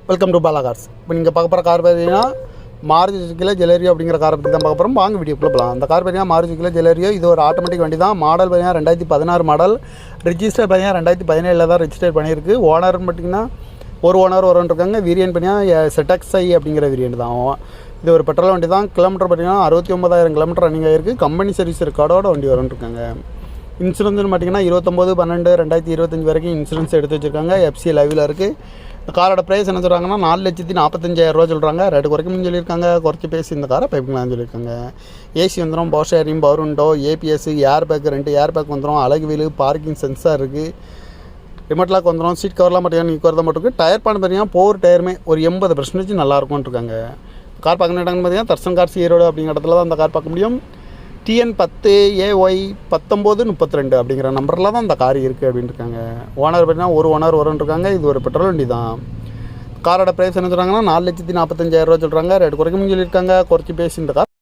Welcome to Bala cars. இப்போ நீங்கள் பார்க்க போகிற கார் பார்த்தீங்கன்னா மாருதி சுசுக்கியில் ஜெலரியோ அப்படிங்கிற காரை பற்றி தான் பார்க்க போகிறோம். வாங்க வீடியோக்குள்ளே போகலாம். அந்த கார் பார்த்தீங்கன்னா மாருதி சுசுக்கியில் ஜெலரியோ. இது ஒரு ஆட்டோமேட்டிக் வண்டி தான். மாடல் பார்த்தீங்கன்னா 2016 மாடல். ரிஜிஸ்டர் பார்த்தீங்கன்னா 2017 தான் ரிஜிஸ்டர் பண்ணியிருக்கு. ஓனர்னு பார்த்தீங்கன்னா ஒரு ஓனர் இருக்காங்க. வேரியன்ட் பார்த்தீங்கன்னா ZXi அப்படிங்கிற வேரியன்ட் தான். இது ஒரு பெட்ரோல் வண்டி தான். கிலோமீட்டர் பார்த்தீங்கன்னா 69,000 கிலோமீட்டர் ரன்னிங் ஆகிருக்கு. கம்பெனி சர்வீஸ் ரெக்கார்டோட வண்டி இருக்காங்க. இன்சூரன்ஸ்னு பார்த்தீங்கன்னா 29/12/2025 வரைக்கும் இன்சூரன்ஸ் எடுத்து வச்சுருக்காங்க. FC லைவில் இருக்குது. இந்த காரோட ப்ரைஸ் என்ன சொல்கிறாங்கன்னா 4,45,000 சொல்கிறாங்க. ரேட்டு குறைக்கணும்னு சொல்லியிருக்காங்க. குறைச்சி பேசி இந்த காரை பைப்பிங்களான்னு சொல்லியிருக்காங்க. ஏசி வந்துடும், power sharing, power window, ABS, air bag, 2 air bag வந்துடும், அழகு வீல், பார்க்கிங் சென்சார் இருக்குது, ரிமோட் லாக் வந்துடும், சீட் கவர்லாம் பார்த்தீங்கன்னா நீ தான் மட்டும் இருக்குது. டயர் பான் பார்த்தீங்கன்னா போர் டயருமே ஒரு 80% நல்லாயிருக்கும்னு இருக்காங்க. கார் பார்க்கணும் இடம்னு பார்த்தீங்கன்னா தர்சன் கார்ஸ் ஈரோடு அப்படிங்கிற இடத்துல தான் அந்த கார் பார்க்க முடியும். TN10AY 1932 அப்படிங்கிற நம்பரில் தான் இந்த கார் இருக்குது அப்படின்னு இருக்காங்க. ஓனர் பார்த்தீங்கன்னா ஒரு ஓனர் இருக்காங்க. இது ஒரு பெட்ரோல் வண்டி தான். காரோட ப்ரைஸ் என்ன சொல்கிறாங்கன்னா 4,45,000 சொல்கிறாங்க. ரேட்டு குறைக்கணும்னு சொல்லியிருக்காங்க. குறைச்சி பேசி இந்த கார்